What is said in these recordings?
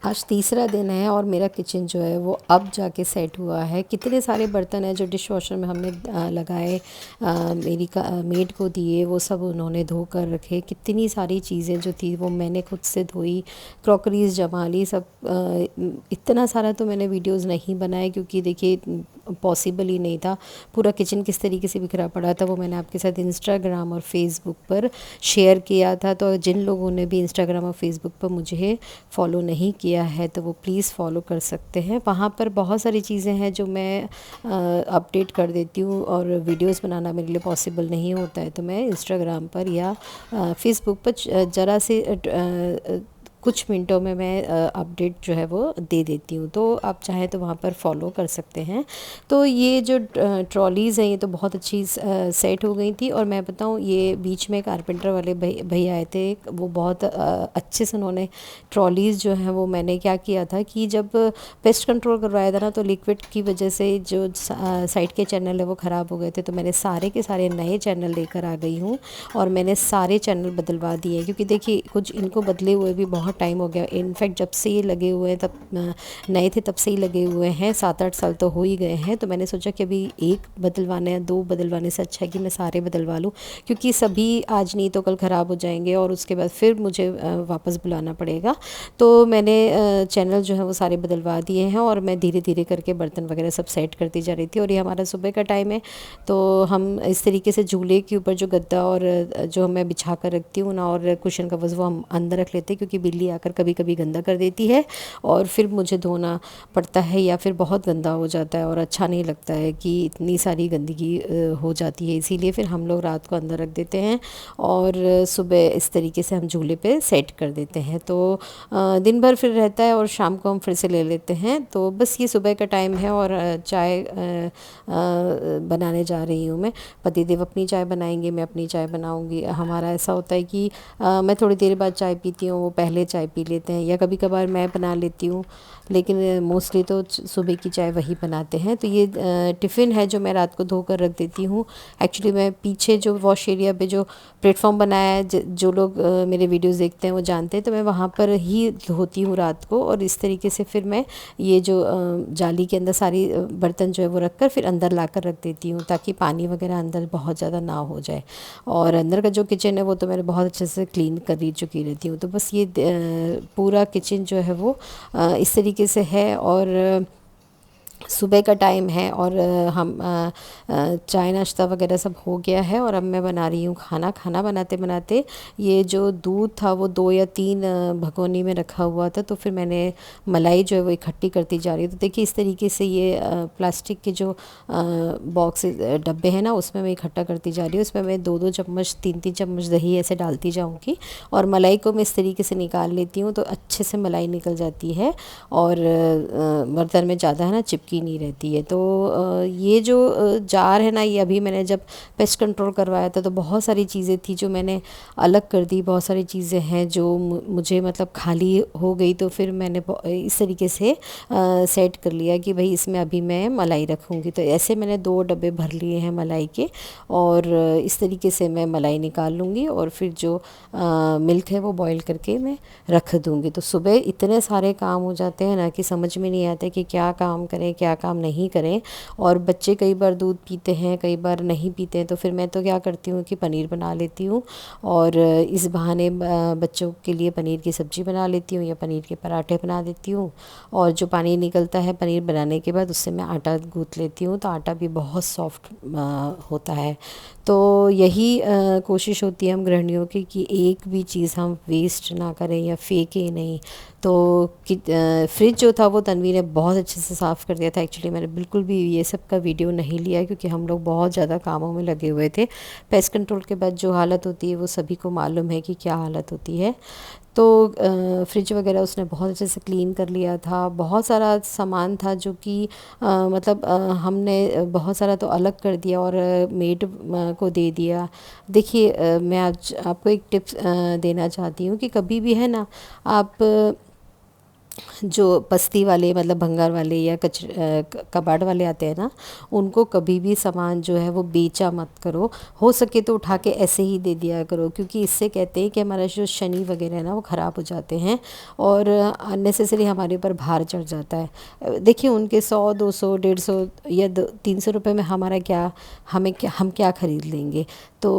आज तीसरा दिन है और मेरा किचन जो है वो अब जाके सेट हुआ है। कितने सारे बर्तन हैं जो डिश वॉशर में हमने लगाए, मेरी मेड को दिए, वो सब उन्होंने धो कर रखे। कितनी सारी चीज़ें जो थी वो मैंने खुद से धोई, क्रॉकरीज जमा ली सब। इतना सारा तो मैंने वीडियोस नहीं बनाए क्योंकि देखिए पॉसिबल ही नहीं था। पूरा किचन किस तरीके से बिखरा पड़ा था वो मैंने आपके साथ इंस्टाग्राम और फेसबुक पर शेयर किया था। तो जिन लोगों ने भी इंस्टाग्राम और फेसबुक पर मुझे फॉलो नहीं किया है तो वो प्लीज़ फॉलो कर सकते हैं। वहाँ पर बहुत सारी चीज़ें हैं जो मैं अपडेट कर देती हूँ और वीडियोस बनाना मेरे लिए पॉसिबल नहीं होता है, तो मैं इंस्टाग्राम पर या फेसबुक पर ज़रा से कुछ मिनटों में मैं अपडेट जो है वो दे देती हूँ। तो आप चाहें तो वहाँ पर फॉलो कर सकते हैं। तो ये जो ट्रॉलीज़ हैं ये तो बहुत अच्छी सेट हो गई थी। और मैं बताऊँ, ये बीच में कारपेंटर वाले भैया आए थे, वो बहुत अच्छे से उन्होंने ट्रॉलीज़ जो हैं वो, मैंने क्या किया था कि जब पेस्ट कंट्रोल करवाया था ना तो लिक्विड की वजह से जो साइड के चैनल है वो ख़राब हो गए थे। तो मैंने सारे के सारे नए चैनल लेकर आ गई हूँ और मैंने सारे चैनल बदलवा दिए, क्योंकि देखिए कुछ इनको बदले हुए भी बहुत टाइम हो गया। इनफैक्ट जब से ये लगे हुए हैं, तब नए थे तब से ही लगे हुए हैं, 7-8 साल तो हो ही गए हैं। तो मैंने सोचा कि अभी एक बदलवाना है, 2 बदलवाने से अच्छा है कि मैं सारे बदलवा लूँ, क्योंकि सभी आज नहीं तो कल ख़राब हो जाएंगे और उसके बाद फिर मुझे वापस बुलाना पड़ेगा। तो मैंने चैनल जो है वो सारे बदलवा दिए हैं और मैं धीरे धीरे करके बर्तन वगैरह सब सेट करती जा रही थी। और ये हमारा सुबह का टाइम है, तो हम इस तरीके से झूले के ऊपर जो गद्दा और जो मैं बिछा कर रखती हूँ ना, और कुशन कवर्स वो हम अंदर रख लेते हैं, क्योंकि बिल्ली आकर कभी कभी गंदा कर देती है और फिर मुझे धोना पड़ता है या फिर बहुत गंदा हो जाता है और अच्छा नहीं लगता है कि इतनी सारी गंदगी हो जाती है। इसीलिए फिर हम लोग रात को अंदर रख देते हैं और सुबह इस तरीके से हम झूले पे सेट कर देते हैं। तो दिन भर फिर रहता है और शाम को हम फिर से ले लेते हैं। तो बस ये सुबह का टाइम है और चाय बनाने जा रही हूँ मैं। पतिदेव अपनी चाय बनाएंगे, मैं अपनी चाय बनाऊँगी। हमारा ऐसा होता है कि मैं थोड़ी देर बाद चाय पीती हूँ, वो पहले चाय पी लेते हैं, या कभी कभार मैं बना लेती हूँ, लेकिन मोस्टली तो सुबह की चाय वही बनाते हैं। तो ये टिफ़िन है जो मैं रात को धो कर रख देती हूँ। एक्चुअली मैं पीछे जो वॉश एरिया पे जो प्लेटफॉर्म बनाया है, जो लोग मेरे वीडियोस देखते हैं वो जानते हैं, तो मैं वहाँ पर ही धोती हूँ रात को। और इस तरीके से फिर मैं ये जो जाली के अंदर सारी बर्तन जो है वो रख कर फिर अंदर ला कर रख देती हूँ, ताकि पानी वगैरह अंदर बहुत ज़्यादा ना हो जाए। और अंदर का जो किचन है वो तो मैंने बहुत अच्छे से क्लीन कर ही चुकी रहती हूँ। तो बस ये पूरा किचन जो है वो इस तरीके से है। और सुबह का टाइम है और हम चाय नाश्ता वगैरह सब हो गया है और अब मैं बना रही हूँ खाना। खाना बनाते बनाते ये जो दूध था वो 2 या 3 भगोनी में रखा हुआ था, तो फिर मैंने मलाई जो है वो इकट्ठी करती जा रही हूँ। तो देखिए इस तरीके से ये प्लास्टिक के जो बॉक्स डब्बे हैं ना, उसमें मैं इकट्ठा करती जा रही हूँ। उसमें मैं 2-2 चम्मच 3-3 चम्मच दही ऐसे डालती जाऊँगी और मलाई को मैं इस तरीके से निकाल लेती हूँ, तो अच्छे से मलाई निकल जाती है और बर्तन में ज़्यादा है ना चिपकी नहीं रहती है। तो ये जो जार है ना, ये अभी मैंने जब पेस्ट कंट्रोल करवाया था तो बहुत सारी चीज़ें थी जो मैंने अलग कर दी। बहुत सारी चीज़ें हैं जो मुझे मतलब खाली हो गई, तो फिर मैंने इस तरीके से सेट कर लिया कि भाई इसमें अभी मैं मलाई रखूँगी। तो ऐसे मैंने 2 डब्बे भर लिए हैं मलाई के और इस तरीके से मैं मलाई निकाल लूँगी और फिर जो मिल्क है वो बॉईल करके मैं रख दूँगी। तो सुबह इतने सारे काम हो जाते हैं ना कि समझ में नहीं आता कि क्या काम करें क्या काम नहीं करें। और बच्चे कई बार दूध पीते हैं, कई बार नहीं पीते हैं, तो फिर मैं तो क्या करती हूँ कि पनीर बना लेती हूँ और इस बहाने बच्चों के लिए पनीर की सब्ज़ी बना लेती हूँ या पनीर के पराठे बना देती हूँ। और जो पानी निकलता है पनीर बनाने के बाद उससे मैं आटा गूँथ लेती हूँ, तो आटा भी बहुत सॉफ्ट होता है। तो यही कोशिश होती है हम गृहिणियों की कि एक भी चीज़ हम वेस्ट ना करें या फेंकें नहीं। तो फ्रिज जो था वो तन्वी ने बहुत अच्छे से साफ़ कर दिया था। एक्चुअली मैंने बिल्कुल भी ये सब का वीडियो नहीं लिया क्योंकि हम लोग बहुत ज़्यादा कामों में लगे हुए थे। पेस्ट कंट्रोल के बाद जो हालत होती है वो सभी को मालूम है कि क्या हालत होती है। तो फ्रिज वगैरह उसने बहुत अच्छे से क्लीन कर लिया था। बहुत सारा सामान था जो कि मतलब हमने बहुत सारा तो अलग कर दिया और मेड को दे दिया। देखिए मैं आज आपको एक टिप्स देना चाहती हूँ कि कभी भी है ना, आप जो बस्ती वाले मतलब भंगार वाले या कबाड़ वाले आते हैं ना, उनको कभी भी सामान जो है वो बेचा मत करो। हो सके तो उठा के ऐसे ही दे दिया करो, क्योंकि इससे कहते हैं कि हमारा जो शनि वगैरह है ना वो ख़राब हो जाते हैं और अननेसेसरी हमारे ऊपर भार चढ़ जाता है। देखिए उनके 100 200 150 या 300 रुपये में हमारा क्या, हम क्या ख़रीद लेंगे। तो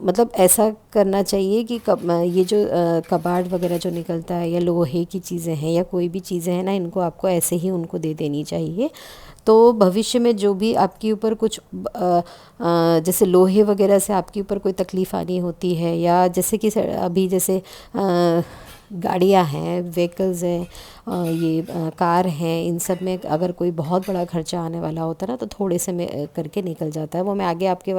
मतलब ऐसा करना चाहिए कि ये जो कबाड़ वगैरह जो निकलता है या लोहे की चीज़ें हैं या कोई भी चीज़ें हैं ना, इनको आपको ऐसे ही उनको दे देनी चाहिए। तो भविष्य में जो भी आपके ऊपर कुछ जैसे लोहे वगैरह से आपके ऊपर कोई तकलीफ़ आनी होती है, या जैसे कि अभी जैसे गाड़ियाँ हैं, व्हीकल्स हैं, ये कार हैं, इन सब में अगर कोई बहुत बड़ा खर्चा आने वाला होता है ना, तो थोड़े से में करके निकल जाता है। वो मैं आगे आपके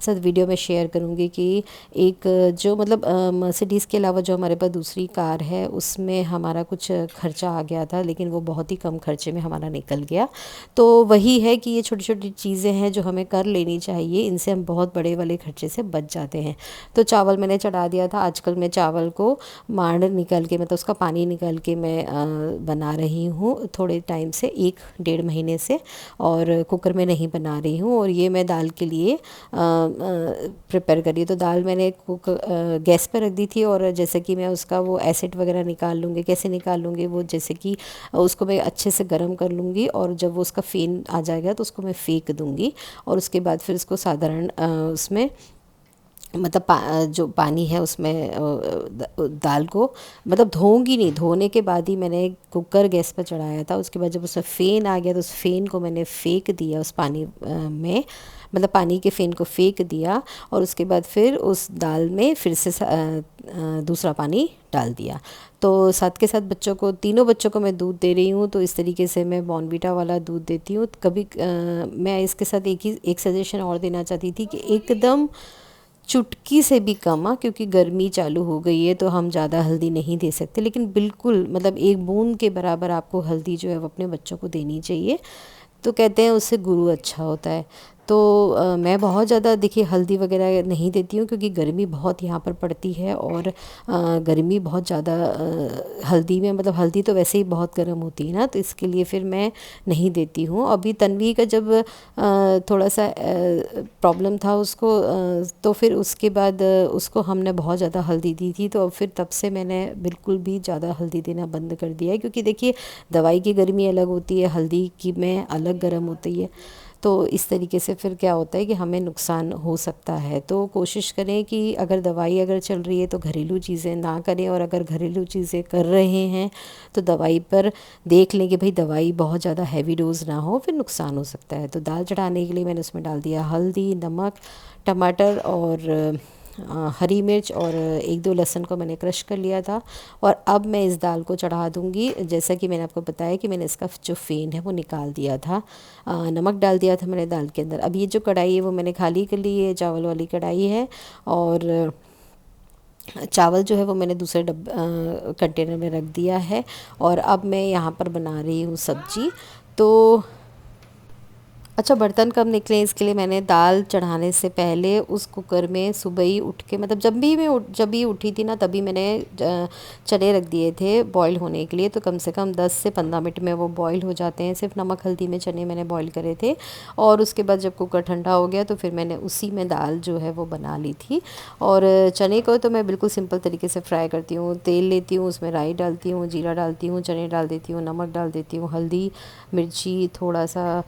साथ वीडियो में शेयर करूँगी कि एक जो मतलब मर्सिडीज़ के अलावा जो हमारे पास दूसरी कार है उसमें हमारा कुछ खर्चा आ गया था, लेकिन वो बहुत ही कम खर्चे में हमारा निकल गया। तो वही है कि ये छोटी छोटी चीज़ें हैं जो हमें कर लेनी चाहिए, इनसे हम बहुत बड़े वाले खर्चे से बच जाते हैं। तो चावल मैंने चढ़ा दिया था। आजकल मैं चावल को मांड निकाल के मतलब उसका पानी निकाल के मैं बना रही हूँ थोड़े टाइम से, 1 1.5 महीने से, और कुकर में नहीं बना रही हूँ। और ये मैं दाल के लिए प्रिपेयर करी। तो दाल मैंने गैस पर रख दी थी, और जैसे कि मैं उसका वो एसिड वगैरह निकाल लूँगी। कैसे निकाल लूँगी वो, जैसे कि उसको मैं अच्छे से गर्म कर लूँगी, और जब वो उसका फेन आ जाएगा तो उसको मैं फेंक दूँगी। और उसके बाद फिर उसको साधारण उसमें मतलब जो पानी है उसमें दाल को मतलब धोऊंगी नहीं, धोने के बाद ही मैंने कुकर गैस पर चढ़ाया था। उसके बाद जब उसमें फ़ेन आ गया तो उस फ़ेन को मैंने फेंक दिया उस पानी में, मतलब पानी के फ़ेन को फेंक दिया, और उसके बाद फिर उस दाल में फिर से दूसरा पानी डाल दिया। तो साथ के साथ बच्चों को, तीनों बच्चों को मैं दूध दे रही हूँ। तो इस तरीके से मैं बॉर्नवीटा वाला दूध देती हूँ। कभी मैं इसके साथ एक सजेशन और देना चाहती थी कि एकदम चुटकी से भी कम, क्योंकि गर्मी चालू हो गई है तो हम ज़्यादा हल्दी नहीं दे सकते, लेकिन बिल्कुल मतलब 1 बूंद के बराबर आपको हल्दी जो है वो अपने बच्चों को देनी चाहिए। तो कहते हैं उससे गुरु अच्छा होता है। तो मैं बहुत ज़्यादा देखिए हल्दी वगैरह नहीं देती हूँ, क्योंकि गर्मी बहुत यहाँ पर पड़ती है, और गर्मी बहुत ज़्यादा हल्दी में मतलब हल्दी तो वैसे ही बहुत गर्म होती है ना, तो इसके लिए फिर मैं नहीं देती हूँ। अभी तन्वी का जब थोड़ा सा प्रॉब्लम था उसको, तो फिर उसके बाद उसको हमने बहुत ज़्यादा हल्दी दी थी। तो अब फिर तब से मैंने बिल्कुल भी ज़्यादा हल्दी देना बंद कर दिया है, क्योंकि देखिए दवाई की गर्मी अलग होती है, हल्दी की में अलग गर्म होती है। तो इस तरीके से फिर क्या होता है कि हमें नुकसान हो सकता है। तो कोशिश करें कि अगर दवाई अगर चल रही है तो घरेलू चीज़ें ना करें, और अगर घरेलू चीज़ें कर रहे हैं तो दवाई पर देख लें कि भाई दवाई बहुत ज़्यादा हैवी डोज ना हो, फिर नुकसान हो सकता है। तो दाल चढ़ाने के लिए मैंने उसमें डाल दिया हल्दी, नमक, टमाटर और हरी मिर्च, और 1 2 लहसुन को मैंने क्रश कर लिया था। और अब मैं इस दाल को चढ़ा दूँगी। जैसा कि मैंने आपको बताया कि मैंने इसका जो फ़ेन है वो निकाल दिया था, नमक डाल दिया था मैंने दाल के अंदर। अब ये जो कढ़ाई है वो मैंने खाली कर ली है, चावल वाली कढ़ाई है, और चावल जो है वो मैंने दूसरे कंटेनर में रख दिया है। और अब मैं यहाँ पर बना रही हूँ सब्जी। तो अच्छा, बर्तन कब निकले इसके लिए मैंने दाल चढ़ाने से पहले उस कुकर में सुबह ही उठ के, मतलब जब भी उठी थी ना तभी मैंने चने रख दिए थे बॉईल होने के लिए। तो कम से कम 10 से 15 मिनट में वो बॉईल हो जाते हैं, सिर्फ नमक हल्दी में चने मैंने बॉईल करे थे। और उसके बाद जब कुकर ठंडा हो गया तो फिर मैंने उसी में दाल जो है वो बना ली थी। और चने को तो मैं बिल्कुल सिंपल तरीके से फ्राई करती हूँ, तेल लेती हूँ, उसमें राई डालती हूँ, जीरा डालती हूँ, चने डाल देती हूँ, नमक डाल देती हूँ, हल्दी मिर्ची थोड़ा सा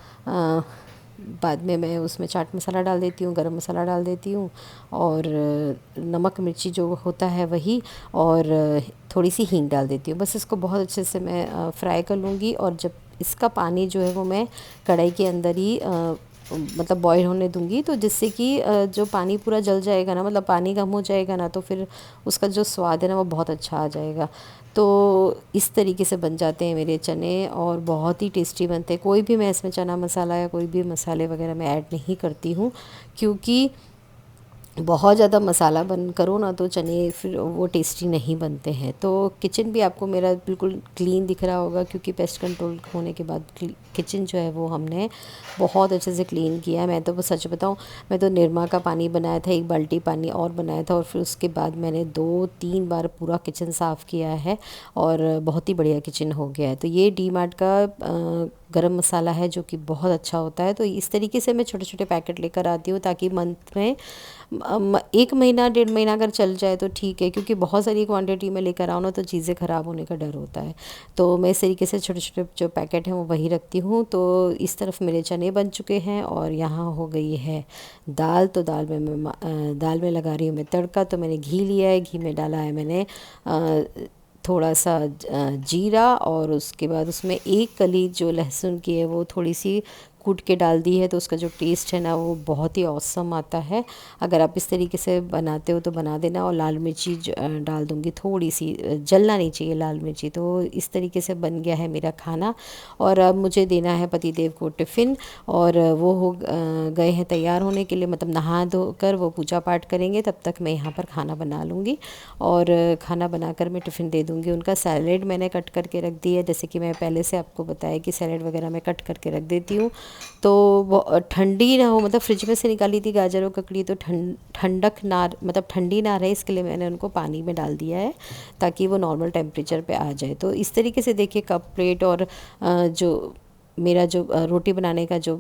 बाद में मैं उसमें चाट मसाला डाल देती हूँ, गरम मसाला डाल देती हूँ, और नमक मिर्ची जो होता है वही, और थोड़ी सी हींग डाल देती हूँ। बस इसको बहुत अच्छे से मैं फ्राई कर लूँगी। और जब इसका पानी जो है वो मैं कढ़ाई के अंदर ही मतलब बॉईल होने दूँगी, तो जिससे कि जो पानी पूरा जल जाएगा ना, मतलब पानी कम हो जाएगा ना, तो फिर उसका जो स्वाद है ना वो बहुत अच्छा आ जाएगा। तो इस तरीके से बन जाते हैं मेरे चने, और बहुत ही टेस्टी बनते हैं। कोई भी मैं इसमें चना मसाला या कोई भी मसाले वगैरह मैं ऐड नहीं करती हूँ, क्योंकि बहुत ज़्यादा मसाला बन करो ना तो चने फिर वो टेस्टी नहीं बनते हैं। तो किचन भी आपको मेरा बिल्कुल क्लीन दिख रहा होगा, क्योंकि पेस्ट कंट्रोल होने के बाद किचन जो है वो हमने बहुत अच्छे से क्लीन किया है। मैं तो वो सच बताऊँ, मैं तो निरमा का पानी बनाया था, एक बाल्टी पानी और बनाया था, और फिर उसके बाद मैंने 2-3 बार पूरा किचन साफ़ किया है और बहुत ही बढ़िया किचन हो गया है। तो ये डी मार्ट का गरम मसाला है जो कि बहुत अच्छा होता है। तो इस तरीके से मैं छोटे छोटे पैकेट लेकर आती हूँ, ताकि मंथ में 1 महीना 1.5 महीना अगर चल जाए तो ठीक है, क्योंकि बहुत सारी क्वांटिटी में लेकर आओ ना तो चीज़ें ख़राब होने का डर होता है। तो मैं इस तरीके से छोटे छोटे जो पैकेट हैं वो वही रखती हूँ। तो इस तरफ मेरे चने बन चुके हैं और यहाँ हो गई है दाल। तो दाल में लगा रही हूँ मैं तड़का। तो मैंने घी लिया है, घी में डाला है मैंने थोड़ा सा जीरा, और उसके बाद उसमें एक कली जो लहसुन की है वो थोड़ी सी कूट के डाल दी है। तो उसका जो टेस्ट है ना वो बहुत ही औसम आता है। अगर आप इस तरीके से बनाते हो तो बना देना। और लाल मिर्ची डाल दूँगी थोड़ी सी, जलना नहीं चाहिए लाल मिर्ची। तो इस तरीके से बन गया है मेरा खाना। और अब मुझे देना है पतिदेव को टिफ़िन, और वो गए हैं तैयार होने के लिए, मतलब नहा धो कर वो पूजा पाठ करेंगे। तब तक मैं यहाँ पर खाना बना लूँगी, और खाना बनाकर मैं टिफ़िन दे दूँगी उनका। सैलेड मैंने कट करके रख दी है, जैसे कि मैं पहले से आपको बताया कि सैलेड वगैरह मैं कट करके रख देती हूँ। तो वो ठंडी ना हो, मतलब फ्रिज में से निकाली थी गाजर और ककड़ी, तो ठंडक ना, मतलब ठंडी ना रहे, इसके लिए मैंने उनको पानी में डाल दिया है, ताकि वो नॉर्मल टेम्परेचर पे आ जाए। तो इस तरीके से देखिए कप प्लेट और जो मेरा जो रोटी बनाने का जो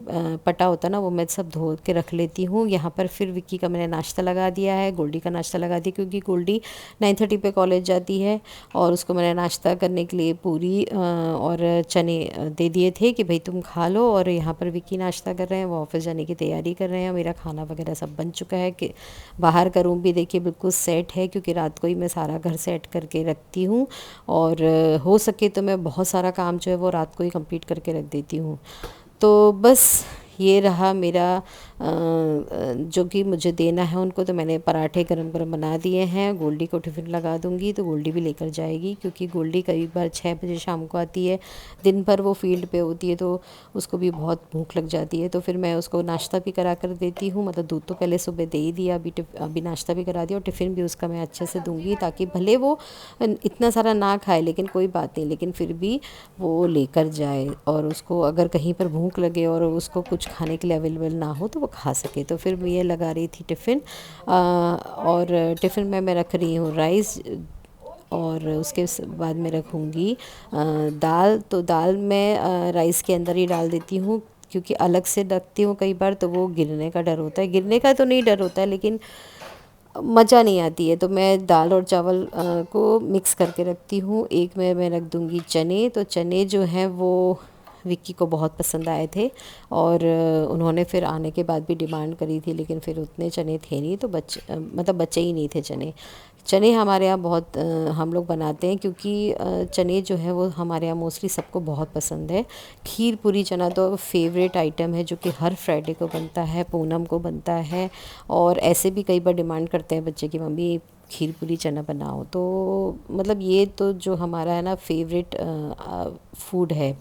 पटा होता है ना वो मैं सब धो के रख लेती हूँ। यहाँ पर फिर विक्की का मैंने नाश्ता लगा दिया है, गोल्डी का नाश्ता लगा दिया, क्योंकि गोल्डी 9:30 पे कॉलेज जाती है, और उसको मैंने नाश्ता करने के लिए पूरी और चने दे दिए थे कि भाई तुम खा लो। और यहाँ पर विक्की नाश्ता कर रहे हैं, वो ऑफिस जाने की तैयारी कर रहे हैं। मेरा खाना वगैरह सब बन चुका है। कि बाहर का रूम भी देखिए बिल्कुल सेट है, क्योंकि रात को ही मैं सारा घर सेट करके रखती हूँ। और हो सके तो मैं बहुत सारा काम जो है वो रात को ही कंप्लीट करके रख देती हूँ। तो बस ये रहा मेरा जो कि मुझे देना है उनको। तो मैंने पराठे गरम गरम बना दिए हैं, गोल्डी को टिफ़िन लगा दूंगी, तो गोल्डी भी लेकर जाएगी, क्योंकि गोल्डी कई बार 6 बजे शाम को आती है। दिन भर वो फील्ड पे होती है, तो उसको भी बहुत भूख लग जाती है। तो फिर मैं उसको नाश्ता भी करा कर देती हूँ, मतलब दूध तो पहले सुबह दे ही दिया, अभी नाश्ता भी करा दिया, और टिफ़िन भी उसका मैं अच्छे से दूँगी, ताकि भले वो इतना सारा ना खाए, लेकिन कोई बात नहीं, लेकिन फिर भी वो लेकर जाए। और उसको अगर कहीं पर भूख लगे और उसको कुछ खाने के लिए अवेलेबल ना हो तो वो खा सके। तो फिर मैं ये लगा रही थी टिफ़िन, और टिफ़िन में मैं रख रही हूँ राइस, और उसके बाद में रखूँगी दाल। तो दाल मैं राइस के अंदर ही डाल देती हूँ, क्योंकि अलग से रखती हूँ कई बार तो वो गिरने का डर होता है। गिरने का तो नहीं डर होता है, लेकिन मज़ा नहीं आती है। तो मैं दाल और चावल को मिक्स करके रखती हूँ। एक में मैं रख दूँगी चने। तो चने जो हैं वो विक्की को बहुत पसंद आए थे, और उन्होंने फिर आने के बाद भी डिमांड करी थी, लेकिन फिर उतने चने थे नहीं, तो मतलब बचे ही नहीं थे चने। चने हमारे यहाँ बहुत हम लोग बनाते हैं, क्योंकि चने जो है वो हमारे यहाँ मोस्टली सबको बहुत पसंद है। खीर पूरी चना तो फेवरेट आइटम है, जो कि हर फ्राइडे को बनता है, पूनम को बनता है, और ऐसे भी कई बार डिमांड करते हैं बच्चे की मम्मी खीर पूरी चना बनाओ। तो मतलब ये तो जो हमारा है ना फेवरेट फूड है,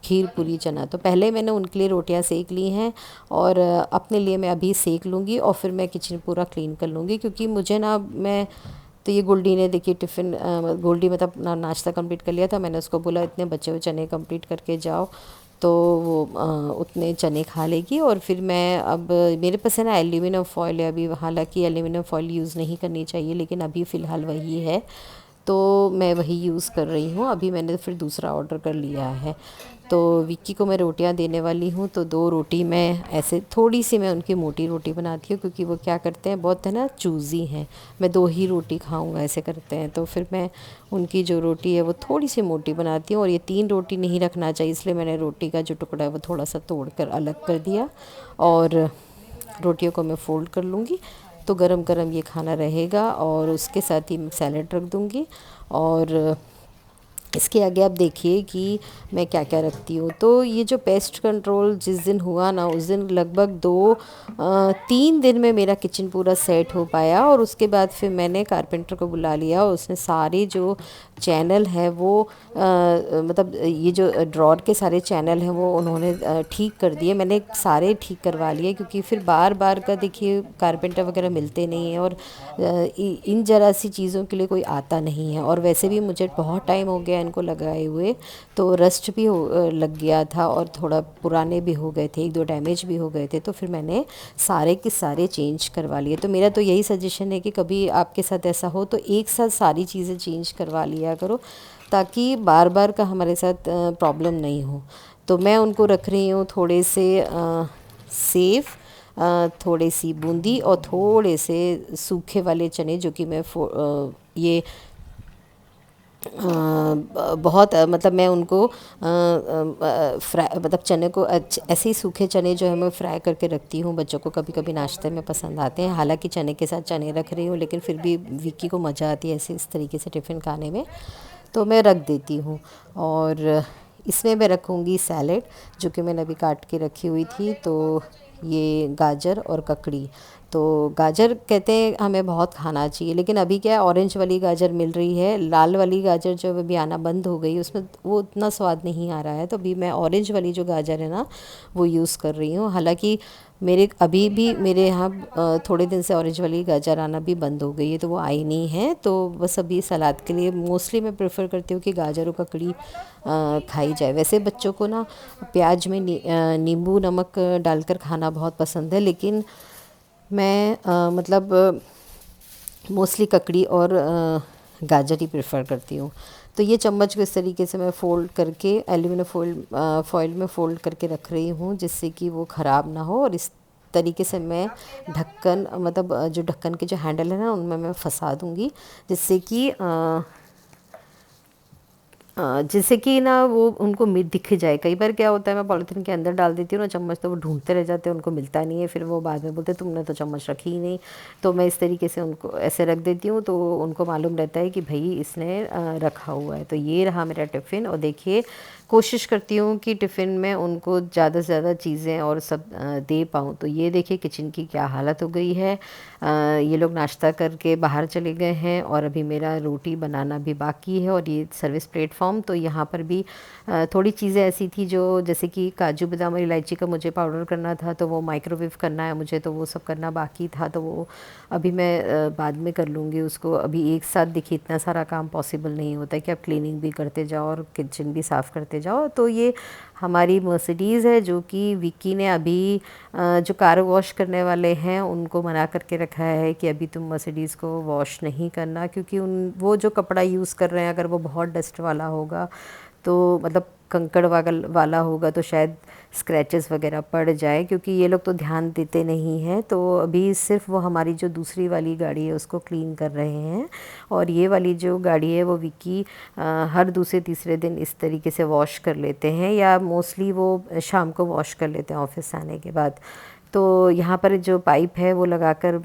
खीर पूरी चना। तो पहले मैंने उनके लिए रोटियां सेक ली हैं, और अपने लिए मैं अभी सेक लूँगी, और फिर मैं किचन पूरा क्लीन कर लूँगी, क्योंकि मुझे ना मैं तो ये गोल्डी ने देखिए टिफ़िन गोल्डी मतलब अपना नाश्ता कंप्लीट कर लिया था। मैंने उसको बोला इतने बचे हुए चने कंप्लीट करके जाओ, तो वो उतने चने खा लेगी। और फिर मैं अब मेरे पास है ना एल्यूमिनियम फॉयल है अभी, हालांकि एल्यूमिनियम फॉयल यूज़ नहीं करनी चाहिए, लेकिन अभी फ़िलहाल वही है, तो मैं वही यूज़ कर रही हूँ। अभी मैंने फिर दूसरा ऑर्डर कर लिया है। तो विक्की को मैं रोटियां देने वाली हूँ, तो 2 रोटी मैं ऐसे थोड़ी सी मैं उनकी मोटी रोटी बनाती हूँ, क्योंकि वो क्या करते हैं बहुत है ना चूज़ी हैं, मैं 2 ही रोटी खाऊंगा ऐसे करते हैं। तो फिर मैं उनकी जो रोटी है वो थोड़ी सी मोटी बनाती हूँ, और ये 3 रोटी नहीं रखना चाहिए, इसलिए मैंने रोटी का जो टुकड़ा है वो थोड़ा सा तोड़ कर अलग कर दिया, और रोटियों को मैं फ़ोल्ड कर लूँगी। तो गरम गरम ये खाना रहेगा, और उसके साथ ही मैं सैलेड रख दूँगी। और इसके आगे आप देखिए कि मैं क्या क्या रखती हूँ। तो ये जो पेस्ट कंट्रोल जिस दिन हुआ ना, उस दिन लगभग 3 दिन में मेरा किचन पूरा सेट हो पाया। और उसके बाद फिर मैंने कारपेंटर को बुला लिया और उसने सारे जो चैनल है वो मतलब ये जो ड्रॉर के सारे चैनल हैं वो उन्होंने ठीक कर दिए। मैंने सारे ठीक करवा लिए, क्योंकि फिर बार बार का देखिए कारपेंटर वगैरह मिलते नहीं हैं, और इन ज़रा सी चीज़ों के लिए कोई आता नहीं है। और वैसे भी मुझे बहुत टाइम हो गया इनको लगाए हुए, तो रस्ट भी लग गया था और थोड़ा पुराने भी हो गए थे, एक दो डैमेज भी हो गए थे। तो फिर मैंने सारे के सारे चेंज करवा लिए। तो मेरा तो यही सजेशन है कि कभी आपके साथ ऐसा हो तो एक साथ सारी चीज़ें चेंज करवा लिया करो, ताकि बार बार का हमारे साथ प्रॉब्लम नहीं हो। तो मैं उनको रख रही हूँ थोड़े से सेव, थोड़ी सी बूंदी और थोड़े से सूखे वाले चने, जो कि मैं ये बहुत मतलब मैं उनको फ्राई, मतलब चने को ऐसे ही सूखे चने जो है मैं फ्राई करके रखती हूँ। बच्चों को कभी कभी नाश्ते में पसंद आते हैं। हालांकि चने के साथ चने रख रही हूँ, लेकिन फिर भी विक्की को मज़ा आती है ऐसे इस तरीके से टिफ़िन खाने में, तो मैं रख देती हूँ। और इसमें मैं रखूँगी सैलेड, जो कि मैंने अभी काट के रखी हुई थी। तो ये गाजर और ककड़ी, तो गाजर कहते हैं हमें बहुत खाना चाहिए, लेकिन अभी क्या है, ऑरेंज वाली गाजर मिल रही है। लाल वाली गाजर जो अभी आना बंद हो गई, उसमें वो उतना स्वाद नहीं आ रहा है। तो अभी मैं ऑरेंज वाली जो गाजर है ना, वो यूज़ कर रही हूँ। हालांकि मेरे अभी भी मेरे यहाँ थोड़े दिन से ऑरेंज वाली गाजर आना भी बंद हो गई है, तो वो आई नहीं है। तो बस अभी सलाद के लिए मोस्टली मैं प्रेफर करती हूँ कि गाजर और ककड़ी खाई जाए। वैसे बच्चों को ना प्याज में नींबू नमक डालकर खाना बहुत पसंद है, लेकिन मैं मतलब मोस्टली ककड़ी और गाजर ही प्रेफर करती हूँ। तो ये चम्मच को इस तरीके से मैं फ़ोल्ड करके एल्यूमिनियम फॉइल में फ़ोल्ड करके रख रही हूँ, जिससे कि वो ख़राब ना हो। और इस तरीके से मैं ढक्कन, मतलब जो ढक्कन के जो हैंडल है ना, उनमें मैं फंसा दूँगी, जिससे कि जैसे कि ना वो उनको दिख जाए। कई बार क्या होता है, मैं पॉलीथीन के अंदर डाल देती हूँ ना चम्मच, तो वो ढूंढते रह जाते हैं, उनको मिलता नहीं है। फिर वो बाद में बोलते तुमने तो चम्मच रखी ही नहीं। तो मैं इस तरीके से उनको ऐसे रख देती हूँ, तो उनको मालूम रहता है कि भाई इसने रखा हुआ है। तो ये रहा मेरा टिफ़िन। और देखिए, कोशिश करती हूँ कि टिफ़िन में उनको ज़्यादा से ज़्यादा चीज़ें और सब दे पाऊँ। तो ये देखिए किचन की क्या हालत हो गई है। ये लोग नाश्ता करके बाहर चले गए हैं, और अभी मेरा रोटी बनाना भी बाकी है। और ये सर्विस प्लेटफॉर्म, तो यहाँ पर भी थोड़ी चीज़ें ऐसी थी जो, जैसे कि काजू बादाम और इलायची का मुझे पाउडर करना था, तो वो माइक्रोवेव करना है मुझे, तो वो सब करना बाकी था। तो वो अभी मैं बाद में कर लूँगी उसको। अभी एक साथ देखिए इतना सारा काम पॉसिबल नहीं होता है कि आप क्लीनिंग भी करते जाओ और किचन भी साफ़ करते जाओ। तो ये हमारी मर्सिडीज़ है, जो कि विक्की ने अभी जो कार वॉश करने वाले हैं उनको मना करके रखा है कि अभी तुम मर्सिडीज़ को वॉश नहीं करना, क्योंकि वो जो कपड़ा यूज़ कर रहे हैं, अगर वो बहुत डस्ट वाला होगा, तो मतलब कंकड़ वाला होगा, तो शायद स्क्रैचेस वगैरह पड़ जाए, क्योंकि ये लोग तो ध्यान देते नहीं हैं। तो अभी सिर्फ वो हमारी जो दूसरी वाली गाड़ी है उसको क्लीन कर रहे हैं। और ये वाली जो गाड़ी है वो विक्की हर दूसरे तीसरे दिन इस तरीके से वॉश कर लेते हैं, या मोस्टली वो शाम को वॉश कर लेते हैं ऑफिस आने के बाद। तो यहाँ पर जो पाइप है वो लगाकर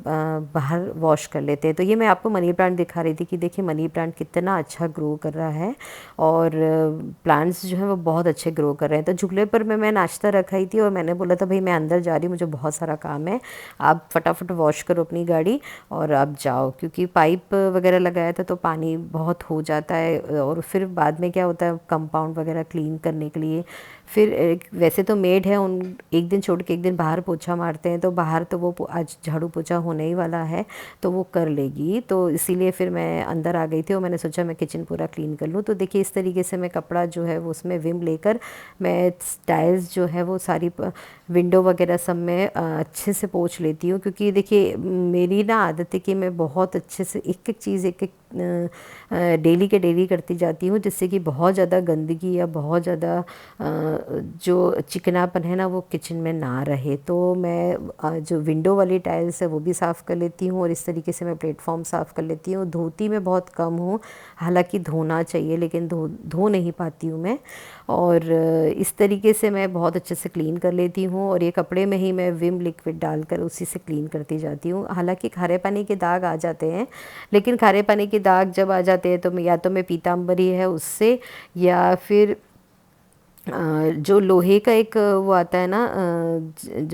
बाहर वॉश कर लेते हैं। तो ये मैं आपको मनी प्लांट दिखा रही थी कि देखिए मनी प्लांट कितना अच्छा ग्रो कर रहा है, और प्लांट्स जो हैं वो बहुत अच्छे ग्रो कर रहे हैं। तो झूले पर मैं नाश्ता रखाई थी, और मैंने बोला था भाई मैं अंदर जा रही हूँ, मुझे बहुत सारा काम है, आप फटाफट वॉश करो अपनी गाड़ी और आप जाओ, क्योंकि पाइप वगैरह लगाया था तो पानी बहुत हो जाता है। और फिर बाद में क्या होता है, कंपाउंड वगैरह क्लीन करने के लिए फिर वैसे तो मेड है, उन एक दिन छोड़ के एक दिन बाहर पोछा मारते हैं, तो बाहर तो वो आज झाड़ू पोछा होने ही वाला है, तो वो कर लेगी। तो इसीलिए फिर मैं अंदर आ गई थी, और मैंने सोचा मैं किचन पूरा क्लीन कर लूँ। तो देखिए इस तरीके से मैं कपड़ा जो है वो उसमें विम लेकर मैं टाइल्स जो है वो सारी विंडो वगैरह सब मैं अच्छे से पोंछ लेती हूँ, क्योंकि देखिए मेरी ना आदत है कि मैं बहुत अच्छे से एक एक चीज़ एक एक डेली के डेली करती जाती हूँ, जिससे कि बहुत ज़्यादा गंदगी या बहुत ज़्यादा जो चिकनापन है ना वो किचन में ना रहे। तो मैं जो विंडो वाली टाइल्स है वो भी साफ़ कर लेती हूँ, और इस तरीके से मैं प्लेटफॉर्म साफ़ कर लेती हूँ। धोती मैं बहुत कम हूँ, हालांकि धोना चाहिए, लेकिन धो नहीं पाती हूँ मैं। और इस तरीके से मैं बहुत अच्छे से क्लीन कर लेती हूँ, और ये कपड़े में ही मैं विम लिक्विड डालकर उसी से क्लीन करती जाती हूँ। हालांकि खारे पानी के दाग आ जाते हैं, लेकिन खारे पानी के दाग जब आ जाते हैं तो मैं या तो मैं पीताम्बरी है उससे, या फिर जो लोहे का एक वो आता है ना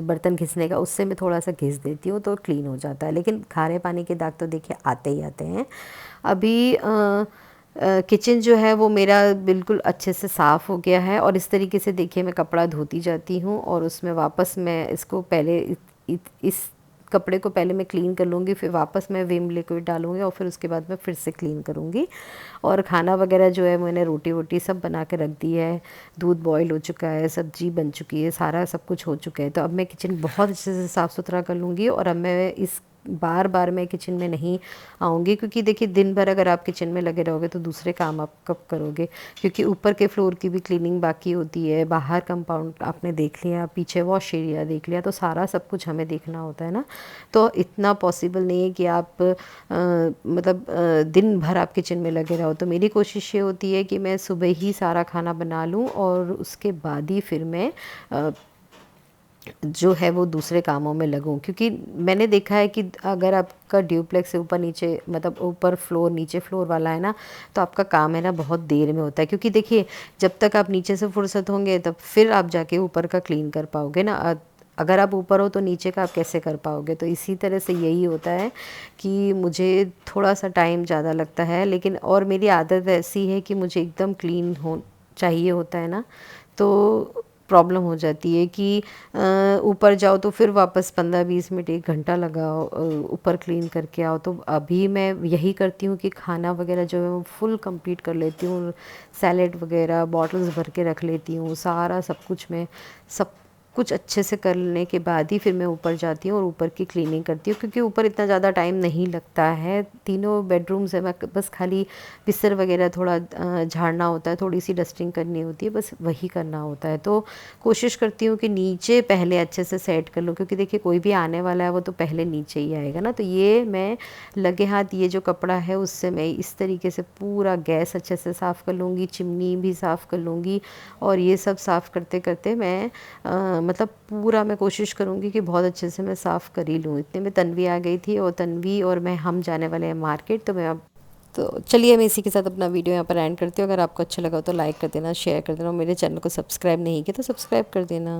बर्तन घिसने का, उससे मैं थोड़ा सा घिस देती हूँ तो क्लीन हो जाता है। लेकिन खारे पानी के दाग तो देखिए आते ही आते हैं। अभी किचन जो है वो मेरा बिल्कुल अच्छे से साफ़ हो गया है, और इस तरीके से देखिए मैं कपड़ा धोती जाती हूँ और उसमें वापस मैं इसको पहले इस कपड़े को पहले मैं क्लीन कर लूँगी, फिर वापस मैं विम लिक्विड डालूँगी और फिर उसके बाद मैं फिर से क्लीन करूँगी। और खाना वगैरह जो है मैंने रोटी वोटी सब बना के रख दी है, दूध बॉईल हो चुका है, सब्जी बन चुकी है, सारा सब कुछ हो चुका है। तो अब मैं किचन बहुत अच्छे से साफ़ सुथरा कर लूँगी, और अब मैं इस बार बार मैं किचन में नहीं आऊँगी, क्योंकि देखिए दिन भर अगर आप किचन में लगे रहोगे तो दूसरे काम आप कब करोगे, क्योंकि ऊपर के फ्लोर की भी क्लीनिंग बाकी होती है, बाहर कंपाउंड आपने देख लिया, पीछे वॉश एरिया देख लिया, तो सारा सब कुछ हमें देखना होता है ना। तो इतना पॉसिबल नहीं है कि आप मतलब दिन भर आप किचन में लगे रहो। तो मेरी कोशिश ये होती है कि मैं सुबह ही सारा खाना बना लूँ और उसके बाद ही फिर मैं जो है वो दूसरे कामों में लगूं, क्योंकि मैंने देखा है कि अगर आपका ड्यूप्लेक्स ऊपर नीचे मतलब ऊपर फ्लोर नीचे फ्लोर वाला है ना, तो आपका काम है ना बहुत देर में होता है, क्योंकि देखिए जब तक आप नीचे से फुर्सत होंगे तब फिर आप जाके ऊपर का क्लीन कर पाओगे ना। अगर आप ऊपर हो तो नीचे का आप कैसे कर पाओगे। तो इसी तरह से यही होता है कि मुझे थोड़ा सा टाइम ज़्यादा लगता है, लेकिन और मेरी आदत ऐसी है कि मुझे एकदम क्लीन हो चाहिए होता है ना, तो प्रॉब्लम हो जाती है कि ऊपर जाओ तो फिर वापस 15-20 मिनट 1 घंटा लगाओ ऊपर क्लीन करके आओ। तो अभी मैं यही करती हूँ कि खाना वगैरह जो है वो फुल कंप्लीट कर लेती हूँ, सैलेड वगैरह बॉटल्स भर के रख लेती हूँ, सारा सब कुछ मैं सब कुछ अच्छे से करने के बाद ही फिर मैं ऊपर जाती हूँ और ऊपर की क्लीनिंग करती हूँ, क्योंकि ऊपर इतना ज़्यादा टाइम नहीं लगता है। तीनों बेडरूम्स है, मैं बस खाली बिस्तर वगैरह थोड़ा झाड़ना होता है, थोड़ी सी डस्टिंग करनी होती है, बस वही करना होता है। तो कोशिश करती हूँ कि नीचे पहले अच्छे से सेट कर लूँ, क्योंकि देखिए कोई भी आने वाला है वो तो पहले नीचे ही आएगा ना। तो ये मैं लगे हाथ ये जो कपड़ा है उससे मैं इस तरीके से पूरा गैस अच्छे से साफ़ कर लूँगी, चिमनी भी साफ़ कर लूँगी, और ये सब साफ़ करते करते मैं मतलब पूरा मैं कोशिश करूँगी कि बहुत अच्छे से मैं साफ़ कर ही लूँ। इतने में तन्वी आ गई थी, और तन्वी और मैं हम जाने वाले हैं मार्केट। तो मैं अब तो चलिए मैं इसी के साथ अपना वीडियो यहाँ पर एंड करती हूँ। अगर आपको अच्छा लगा हो तो लाइक कर देना, शेयर कर देना, और मेरे चैनल को सब्सक्राइब नहीं किया तो सब्सक्राइब कर देना।